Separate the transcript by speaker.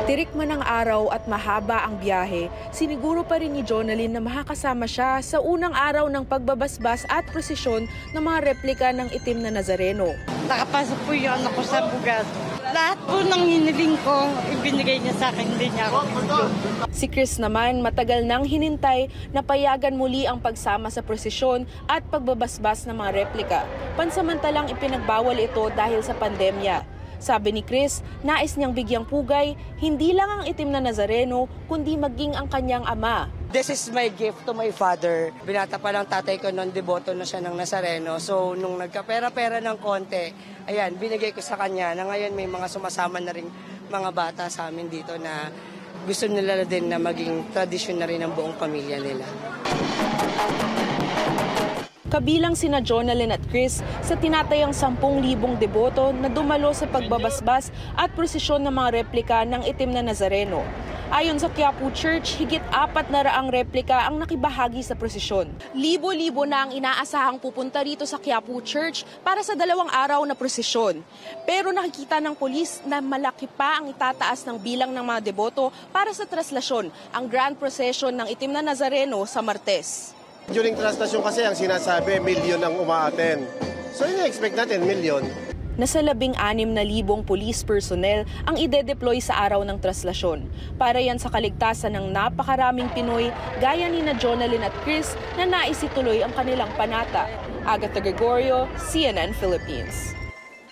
Speaker 1: Tirik man ang araw at mahaba ang biyahe, siniguro pa rin ni Jonalyn na makakasama siya sa unang araw ng pagbabasbas at prosesyon ng mga replika ng itim na Nazareno.
Speaker 2: Nakapasok po yung anak ko sa bugado. Lahat po ng hiniling ko, ibinigay niya sa akin, hindi niya ako binigyan.
Speaker 1: Si Chris naman matagal nang hinintay na payagan muli ang pagsama sa prosesyon at pagbabasbas ng mga replika. Pansamantalang ipinagbawal ito dahil sa pandemya. Sabi ni Chris, nais niyang bigyang pugay, hindi lang ang itim na Nazareno, kundi maging ang kanyang ama.
Speaker 3: This is my gift to my father. Binata pa lang tatay ko noon, deboto na siya ng Nazareno. So, nung nagkapera-pera ng konti, ayan, binigay ko sa kanya na ngayon may mga sumasama na rin mga bata sa amin dito na gusto nila din na maging tradisyon na rin ng buong pamilya nila.
Speaker 1: Kabilang sina Jonalyn at Chris sa tinatayang 10,000 deboto na dumalo sa pagbabasbas at prosesyon ng mga replika ng itim na Nazareno. Ayon sa Quiapo Church, higit 400 replika ang nakibahagi sa prosesyon. Libo-libo na ang inaasahang pupunta rito sa Quiapo Church para sa 2 araw na prosesyon. Pero nakikita ng pulis na malaki pa ang itataas ng bilang ng mga deboto para sa traslasyon, ang Grand Procession ng itim na Nazareno sa Martes.
Speaker 4: During translasyon kasi ang sinasabi, milyon ang umaaten. So ina-expect natin, milyon.
Speaker 1: Nasa 16,000 police personnel ang ide-deploy sa araw ng traslasyon. Para yan sa kaligtasan ng napakaraming Pinoy, gaya ni na Jonalyn at Chris na nais ituloy ang kanilang panata. Agatha Gregorio, CNN Philippines.